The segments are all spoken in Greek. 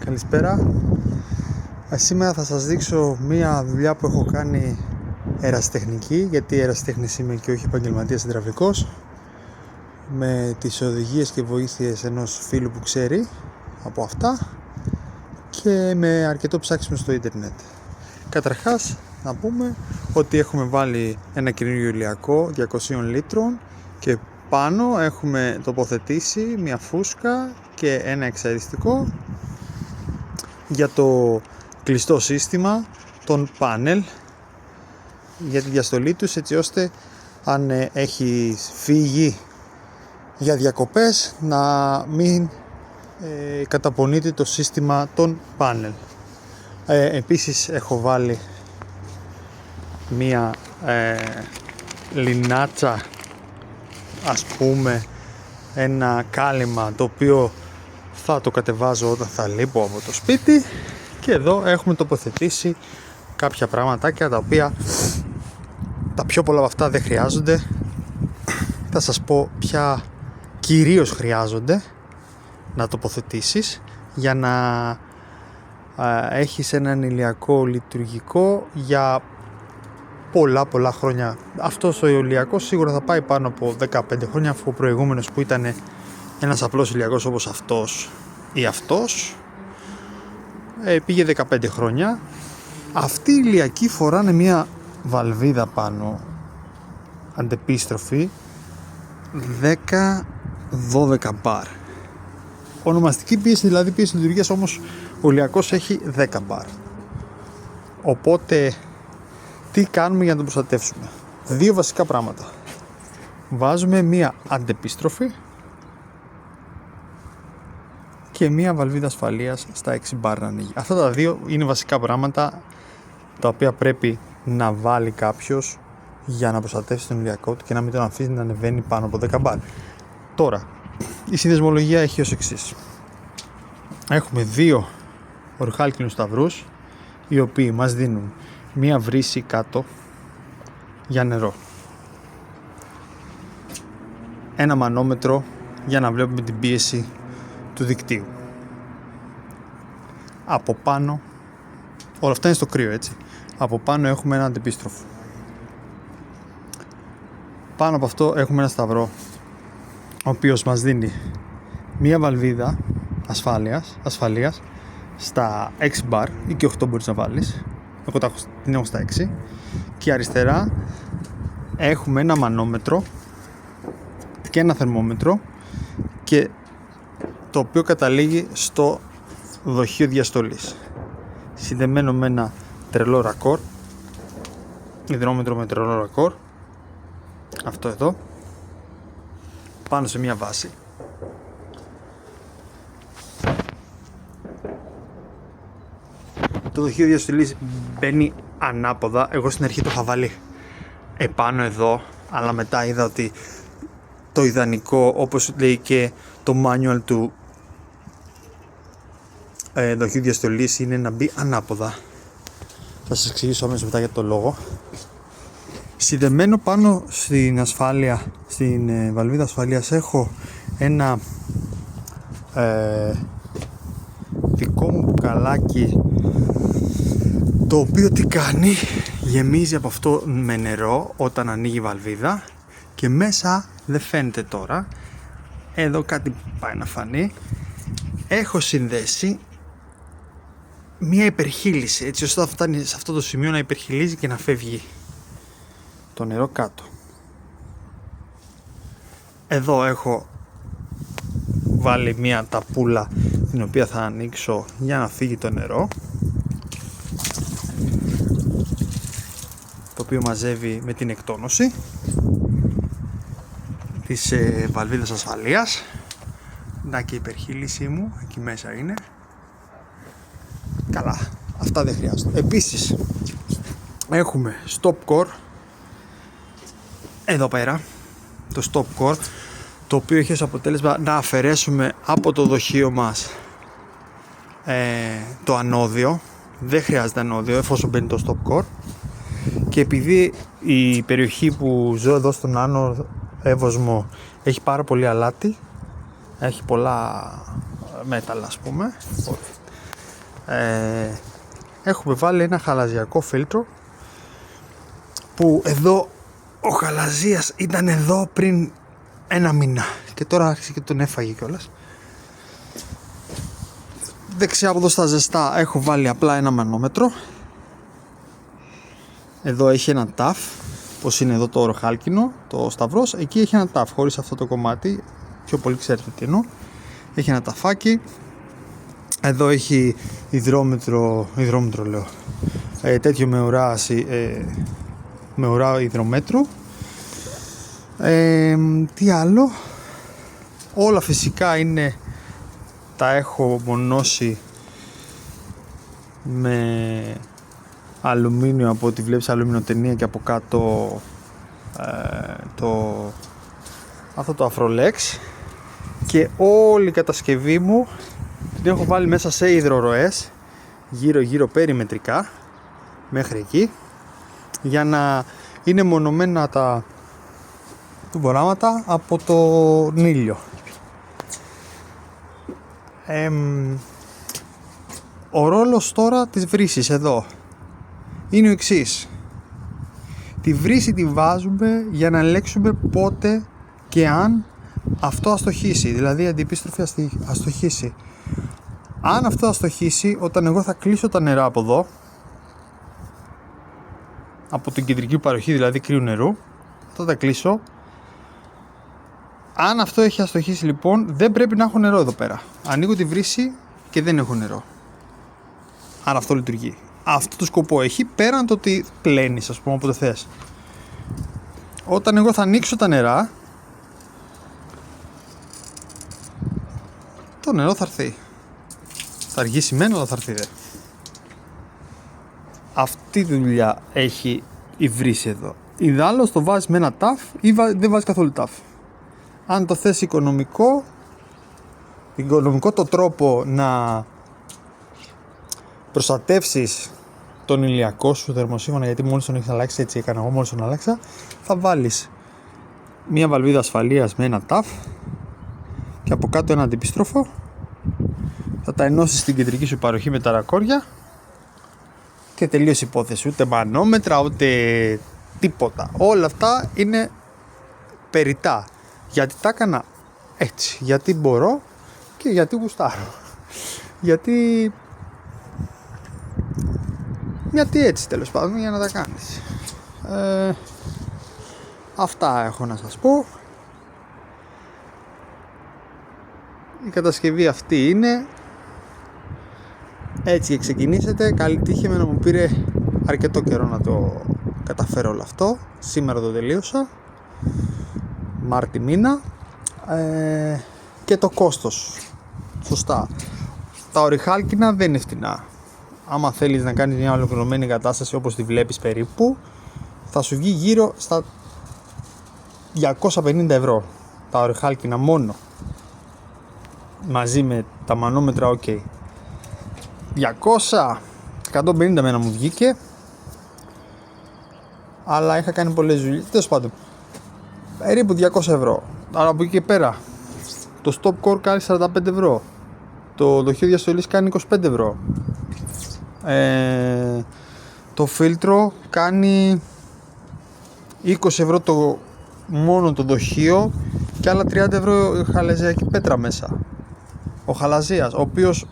Καλησπέρα. Σήμερα θα σας δείξω μία δουλειά που έχω κάνει ερασιτεχνική, γιατί ερασιτέχνης είμαι και όχι επαγγελματίας υδραυλικός, με τις οδηγίες και βοήθειες ενός φίλου που ξέρει από αυτά και με αρκετό ψάξιμο στο ίντερνετ. Καταρχάς να πούμε ότι έχουμε βάλει ένα καινούριο ηλιακό 200 λίτρων και πάνω έχουμε τοποθετήσει μια φούσκα και ένα εξαεριστικό για το κλειστό σύστημα των πάνελ για τη διαστολή τους, έτσι ώστε αν έχει φύγει για διακοπές να μην καταπονείται το σύστημα των πάνελ. Επίσης έχω βάλει μία λινάτσα, ας πούμε, ένα κάλυμα το οποίο θα το κατεβάζω όταν θα λείπω από το σπίτι, και εδώ έχουμε τοποθετήσει κάποια πραγματάκια τα οποία τα πιο πολλά από αυτά δεν χρειάζονται. Θα σας πω ποια κυρίως χρειάζονται να τοποθετήσεις για να έχεις έναν ηλιακό λειτουργικό για πολλά χρόνια. Αυτός ο ηλιακός σίγουρα θα πάει πάνω από 15 χρόνια, αφού ο προηγούμενος που ήταν ένας απλός ηλιακός όπως αυτός ή αυτός πήγε 15 χρόνια. Αυτοί οι ηλιακοί φοράνε μια βαλβίδα πάνω αντεπίστροφη 10-12 μπαρ. Ονομαστική πίεση, δηλαδή πίεση λειτουργίας, όμως ο ηλιακός έχει 10 μπαρ. Οπότε τι κάνουμε για να τον προστατεύσουμε? Δύο βασικά πράγματα. Βάζουμε μία αντεπίστροφη και μία βαλβίδα ασφαλείας στα 6 μπαρ να ανοίγει. Αυτά τα δύο είναι βασικά πράγματα τα οποία πρέπει να βάλει κάποιος για να προστατεύσει τον ηλιακό του και να μην τον αφήσει να ανεβαίνει πάνω από 10 μπαρ. Τώρα, η συνδεσμολογία έχει ως εξής. Έχουμε δύο ορυχάλκινους σταυρούς, οι οποίοι μας δίνουν μία βρύση κάτω για νερό, ένα μανόμετρο για να βλέπουμε την πίεση του δικτύου. Από πάνω, όλα αυτά είναι στο κρύο, έτσι. Από πάνω έχουμε ένα αντεπίστροφο. Πάνω από αυτό έχουμε ένα σταυρό, ο οποίος μας δίνει μία βαλβίδα ασφαλείας στα 6 μπαρ ή και 8 μπορείς να βάλεις. Εγώ την έχω στα 6. Και αριστερά έχουμε ένα μανόμετρο και ένα θερμόμετρο, και το οποίο καταλήγει στο δοχείο διαστολής, συνδεμένο με ένα τρελό ρακόρ, υδρόμετρο με τρελό ρακόρ, αυτό εδώ, πάνω σε μια βάση. Το δοχείο διαστολής μπαίνει ανάποδα. Εγώ στην αρχή το είχα βάλει επάνω εδώ, αλλά μετά είδα ότι το ιδανικό, όπως λέει και το manual του δοχείου διαστολής, είναι να μπει ανάποδα. Θα σας εξηγήσω αμέσως μετά για το λόγο. Συνδεμένο πάνω στην ασφάλεια, στην βαλβίδα ασφαλείας, έχω ένα δικό μου μπουκαλάκι, το οποίο τι κάνει? Γεμίζει από αυτό με νερό όταν ανοίγει η βαλβίδα, και μέσα δεν φαίνεται τώρα, εδώ κάτι πάει να φανεί, έχω συνδέσει μία υπερχείληση, έτσι ώστε θα φτάνει σε αυτό το σημείο να υπερχειλίζει και να φεύγει το νερό κάτω. Εδώ έχω βάλει μία ταπούλα, την οποία θα ανοίξω για να φύγει το νερό, το οποίο μαζεύει με την εκτόνωση της βαλβίδας ασφαλείας. Να, και η υπερχείλησή μου εκεί μέσα είναι. Καλά, αυτά δεν χρειάζονται. Επίσης έχουμε stop core εδώ πέρα, το stop core, το οποίο έχει ως αποτέλεσμα να αφαιρέσουμε από το δοχείο μας το ανώδιο. Δεν χρειάζεται ανώδιο εφόσον μπαίνει το stop core, και επειδή η περιοχή που ζω εδώ στον Άνω Εύωσμο έχει πάρα πολύ αλάτι, έχει πολλά μέταλλα, ας πούμε, έχουμε βάλει ένα χαλαζιακό φίλτρο που εδώ ο χαλαζίας ήταν εδώ πριν ένα μήνα και τώρα άρχισε και τον έφαγε κιόλας. Δεξιά από εδώ στα ζεστά έχω βάλει απλά ένα μανόμετρο. Εδώ έχει ένα ταφ, πως είναι εδώ το οροχάλκινο, το σταυρός. Εκεί έχει ένα ταφ, χωρίς αυτό το κομμάτι, πιο πολύ ξέρετε τι εννοώ. Έχει ένα ταφάκι. Εδώ έχει υδρόμετρο λέω, τέτοιο με ουρά υδρομέτρου. Τι άλλο? Όλα φυσικά είναι, τα έχω μονώσει με αλουμίνιο, από ό,τι βλέπεις αλουμινοτενία, και από κάτω αυτό το Afrolex, και όλη η κατασκευή μου την έχω βάλει μέσα σε υδροροές γύρω περιμετρικά μέχρι εκεί, για να είναι μονομένα τα μποράματα από τον ήλιο. Ο ρόλος τώρα της βρύσης εδώ είναι ο εξής. Τη βρύση τη βάζουμε για να ελέγξουμε πότε και αν αυτό αστοχήσει, δηλαδή αντιεπίστροφη αστοχήσει. Αν αυτό αστοχήσει, όταν εγώ θα κλείσω τα νερά από εδώ, από την κεντρική παροχή δηλαδή κρύου νερού, θα τα κλείσω. Αν αυτό έχει αστοχήσει λοιπόν, δεν πρέπει να έχω νερό εδώ πέρα. Ανοίγω τη βρύση και δεν έχω νερό. Άρα αυτό λειτουργεί. Αυτό το σκοπό έχει, πέραν το ότι πλένεις, ας πούμε, όποτε θες. Όταν εγώ θα ανοίξω τα νερά, το νερό θα έρθει. Θα αργήσει μεν, αλλά θα έρθει δε. Αυτή τη δουλειά έχει η βρύση εδώ. Ιδάλλως το βάζεις με ένα ταφ ή δεν βάζεις καθόλου ταφ. Αν το θες οικονομικό το τρόπο να προστατεύσεις τον ηλιακό σου θερμοσύμφωνα, γιατί μόλις τον έχεις αλλάξει, έτσι έκανα εγώ μόλις τον αλλάξα, θα βάλεις μια βαλβίδα ασφαλείας με ένα ταφ και από κάτω ένα αντιπιστρόφο. Θα τα ενώσεις στην κεντρική σου παροχή με τα ρακόρια και τελείωσε η υπόθεση. Ούτε μανόμετρα, ούτε τίποτα. Όλα αυτά είναι περιτά. Γιατί τα έκανα έτσι, γιατί μπορώ και γιατί γουστάρω. Γιατί έτσι, τέλος πάντων, για να τα κάνεις. Αυτά έχω να σας πω. Η κατασκευή αυτή είναι. Έτσι και ξεκινήσετε. Καλή τύχη, να μου πήρε αρκετό καιρό να το καταφέρω όλο αυτό. Σήμερα το τελείωσα, Μάρτι μήνα. Και το κόστος, σωστά, τα ορυχάλκινα δεν είναι φτηνά. Άμα θέλεις να κάνεις μια ολοκληρωμένη κατάσταση όπως τη βλέπεις περίπου, θα σου βγει γύρω στα 250 ευρώ τα ορυχάλκινα μόνο, μαζί με τα μανόμετρα. Ok, 150 μένα μου βγήκε, αλλά είχα κάνει πολλές δουλειές, τέλος πάντων, περίπου 200 ευρώ. Άρα από εκεί και πέρα το stop core κάνει 45 ευρώ, το δοχείο διαστολής κάνει 25 ευρώ, το φίλτρο κάνει 20 ευρώ μόνο το δοχείο και άλλα 30 ευρώ η χαλαζιακή πέτρα μέσα, ο χαλαζίας, ο οποίος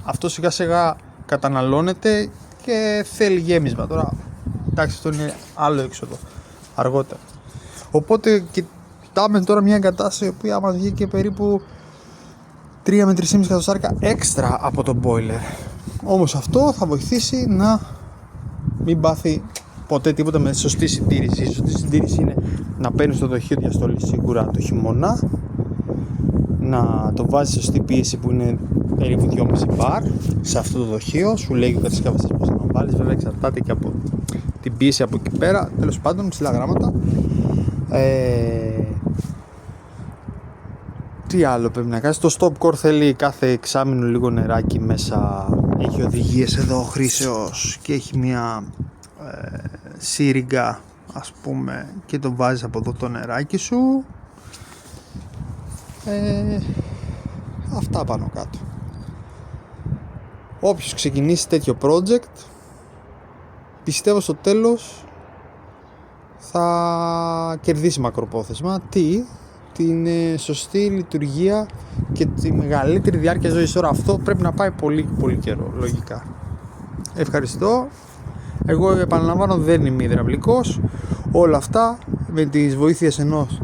αυτό σιγά σιγά καταναλώνεται και θέλει γέμισμα. Τώρα εντάξει, αυτό είναι άλλο έξοδο αργότερα. Οπότε κοιτάμε τώρα μια εγκατάσταση η οποία μας βγήκε περίπου 3 με 3,5 εκατοστάρικα έξτρα από το boiler. Όμως αυτό θα βοηθήσει να μην πάθει ποτέ τίποτα με σωστή συντήρηση. Η σωστή συντήρηση είναι να παίρνεις το δοχείο διαστολής σίγουρα το χειμώνα, να το βάζεις σωστή πίεση που είναι περίπου 2,5 μπαρ σε αυτό το δοχείο. Σου λέει ο κατασκευαστής πώς θα το βάλεις, βέβαια εξαρτάται και από την πίεση από εκεί πέρα. Τέλος πάντων, ψηλά γράμματα. Τι άλλο πρέπει να κάνεις? Το stop core θέλει κάθε εξάμηνο λίγο νεράκι μέσα. Έχει οδηγίες εδώ χρήσεως και έχει μια σύριγγα, ας πούμε, και το βάζεις από εδώ το νεράκι σου. Αυτά πάνω κάτω. όποιος ξεκινήσει τέτοιο project, πιστεύω στο τέλος θα κερδίσει μακροπρόθεσμα. Την σωστή λειτουργία και τη μεγαλύτερη διάρκεια ζωής. Τώρα αυτό πρέπει να πάει πολύ πολύ καιρό, λογικά. Ευχαριστώ. Εγώ επαναλαμβάνω, δεν είμαι υδραυλικός. Όλα αυτά με τις βοήθειες ενός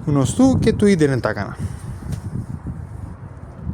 γνωστού και του ίντερνετ τα έκανα.